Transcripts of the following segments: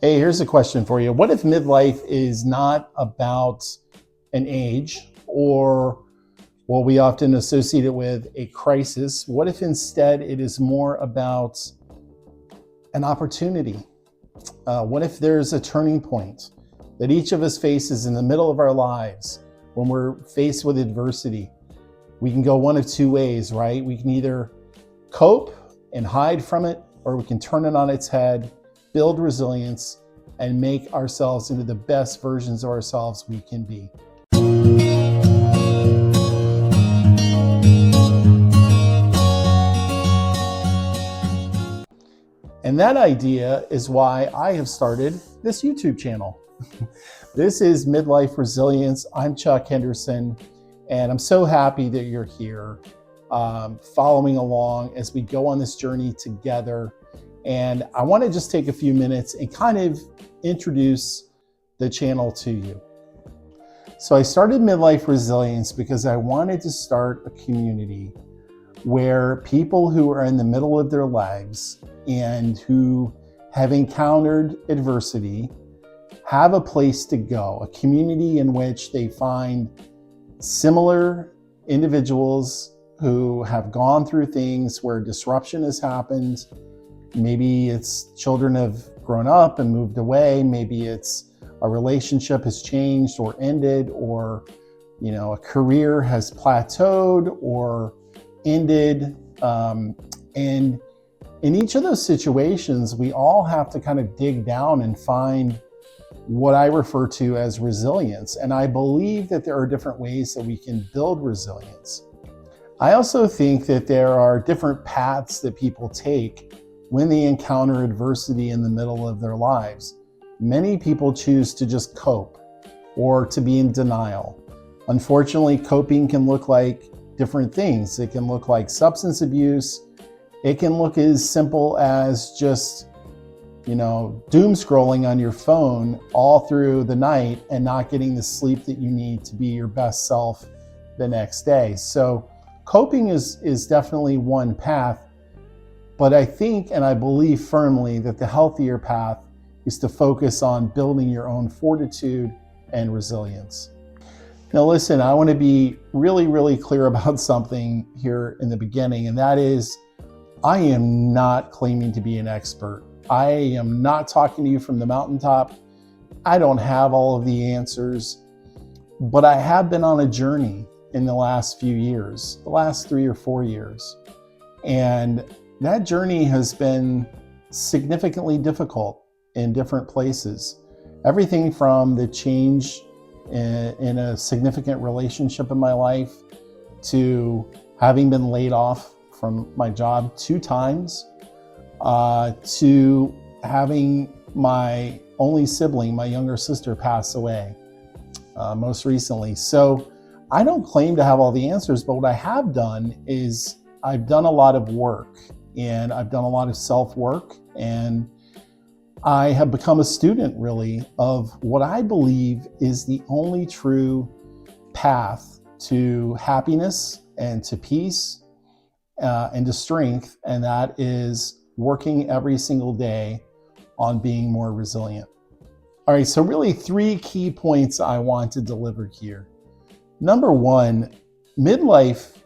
Hey, here's a question for you. What if midlife is not about an age or what we often associate it with, a crisis? What if instead it is more about an opportunity? What if there's a turning point that each of us faces in the middle of our lives when we're faced with adversity? We can go one of two ways, right? We can either cope and hide from it, or we can turn it on its head, build resilience, and make ourselves into the best versions of ourselves we can be. And that idea is why I have started this YouTube channel. This is Midlife Resilience. I'm Chuck Henderson, and I'm so happy that you're here following along as we go on this journey together. And I want to just take a few minutes and kind of introduce the channel to you. So I started Midlife Resilience because I wanted to start a community where people who are in the middle of their lives and who have encountered adversity have a place to go, a community in which they find similar individuals who have gone through things where disruption has happened. Maybe it's children have grown up and moved away. Maybe it's a relationship has changed or ended, or a career has plateaued or ended. And in each of those situations, we all have to kind of dig down and find what I refer to as resilience. And I believe that there are different ways that we can build resilience. I also think that there are different paths that people take when they encounter adversity in the middle of their lives. Many people choose to just cope or to be in denial. Unfortunately, coping can look like different things. It can look like substance abuse. It can look as simple as just, doom scrolling on your phone all through the night and not getting the sleep that you need to be your best self the next day. So coping is definitely one path, but I think and I believe firmly that the healthier path is to focus on building your own fortitude and resilience. Now listen, I want to be really, really clear about something here in the beginning, and that is I am not claiming to be an expert. I am not talking to you from the mountaintop. I don't have all of the answers, but I have been on a journey in the last few years, the last 3 or 4 years. And that journey has been significantly difficult in different places. Everything from the change in a significant relationship in my life to having been laid off from my job 2 times, to having my only sibling, my younger sister, pass away most recently. So I don't claim to have all the answers, but what I have done is I've done a lot of work, and I've done a lot of self-work, and I have become a student really of what I believe is the only true path to happiness and to peace and to strength, and that is working every single day on being more resilient. All right, so really 3 key points I want to deliver here. Number 1, midlife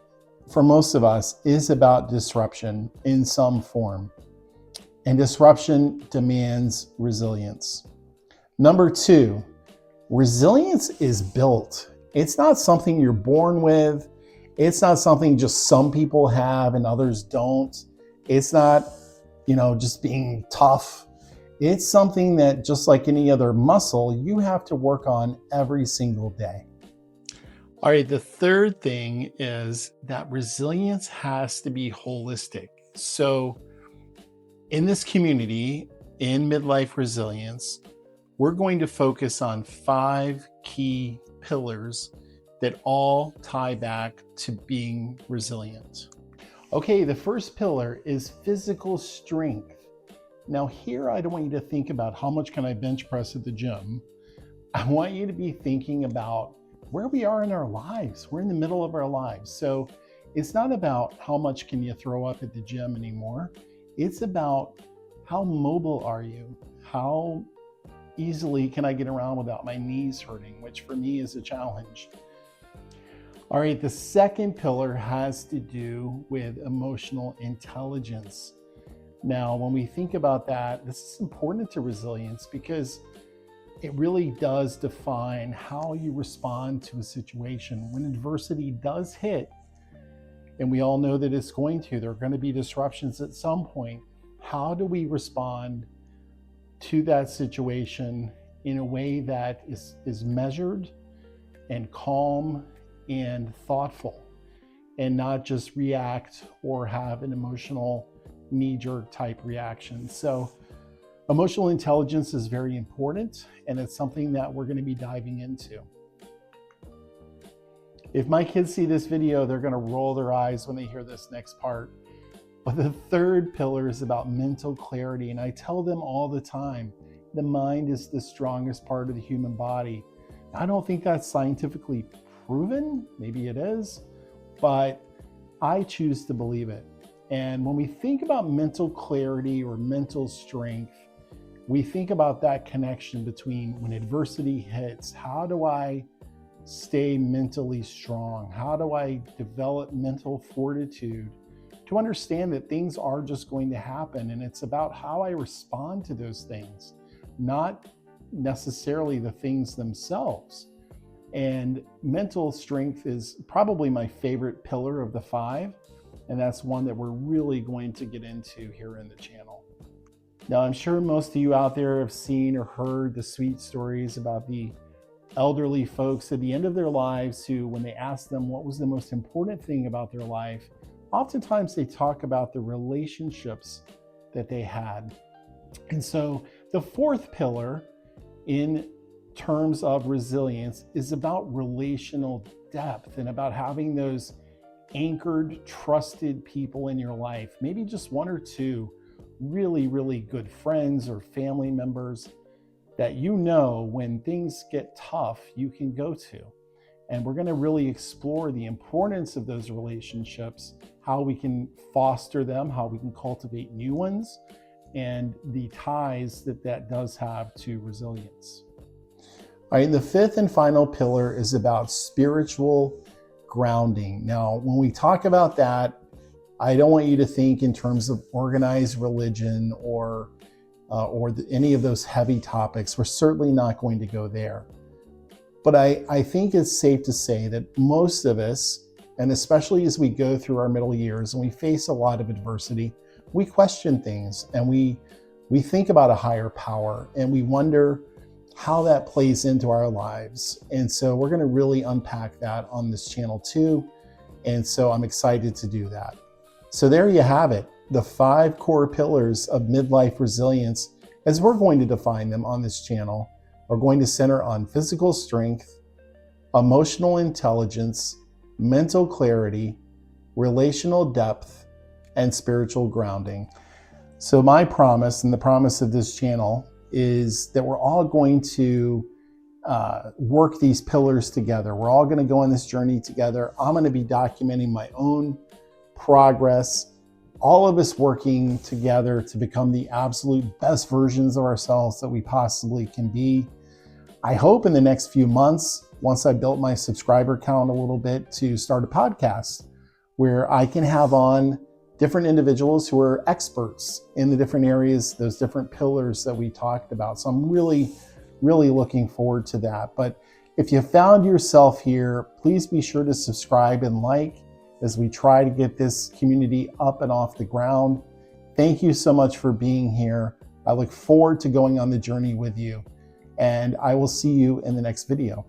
for most of us is about disruption in some form, and disruption demands resilience. Number 2, resilience is built. It's not something you're born with. It's not something just some people have and others don't. It's not, just being tough. It's something that, just like any other muscle, you have to work on every single day. All right, the third thing is that resilience has to be holistic. So in this community, in Midlife Resilience, we're going to focus on 5 key pillars that all tie back to being resilient. Okay, the first pillar is physical strength. Now here, I don't want you to think about how much can I bench press at the gym. I want you to be thinking about where we are in our lives. We're in the middle of our lives. So it's not about how much can you throw up at the gym anymore. It's about how mobile are you? How easily can I get around without my knees hurting, which for me is a challenge. All right, the second pillar has to do with emotional intelligence. Now, when we think about that, this is important to resilience because it really does define how you respond to a situation. When adversity does hit, and we all know that it's going to, there are going to be disruptions at some point. How do we respond to that situation in a way that is measured and calm and thoughtful, and not just react or have an emotional knee-jerk type reaction? So emotional intelligence is very important, and it's something that we're going to be diving into. If my kids see this video, they're going to roll their eyes when they hear this next part. But the third pillar is about mental clarity, and I tell them all the time, the mind is the strongest part of the human body. I don't think that's scientifically proven. Maybe it is, but I choose to believe it. And when we think about mental clarity or mental strength, we think about that connection between when adversity hits, how do I stay mentally strong? How do I develop mental fortitude to understand that things are just going to happen? And it's about how I respond to those things, not necessarily the things themselves. And mental strength is probably my favorite pillar of the 5. And that's one that we're really going to get into here in the channel. Now, I'm sure most of you out there have seen or heard the sweet stories about the elderly folks at the end of their lives who, when they ask them what was the most important thing about their life, oftentimes they talk about the relationships that they had. And so the fourth pillar in terms of resilience is about relational depth and about having those anchored, trusted people in your life, maybe just one or two really, really good friends or family members that you know when things get tough, you can go to. And we're going to really explore the importance of those relationships, how we can foster them, how we can cultivate new ones, and the ties that that does have to resilience. All right, the fifth and final pillar is about spiritual grounding. Now, when we talk about that, I don't want you to think in terms of organized religion or any of those heavy topics. We're certainly not going to go there. But I think it's safe to say that most of us, and especially as we go through our middle years and we face a lot of adversity, we question things and we think about a higher power and we wonder how that plays into our lives. And so we're going to really unpack that on this channel too. And so I'm excited to do that. So there you have it, the 5 core pillars of midlife resilience, as we're going to define them on this channel, are going to center on physical strength, emotional intelligence, mental clarity, relational depth, and spiritual grounding. So my promise and the promise of this channel is that we're all going to work these pillars together. We're all going to go on this journey together. I'm going to be documenting my own progress, all of us working together to become the absolute best versions of ourselves that we possibly can be. I hope in the next few months, once I built my subscriber count a little bit, to start a podcast where I can have on different individuals who are experts in the different areas, those different pillars that we talked about. So I'm really, really looking forward to that. But if you found yourself here, please be sure to subscribe and like as we try to get this community up and off the ground. Thank you so much for being here. I look forward to going on the journey with you, and I will see you in the next video.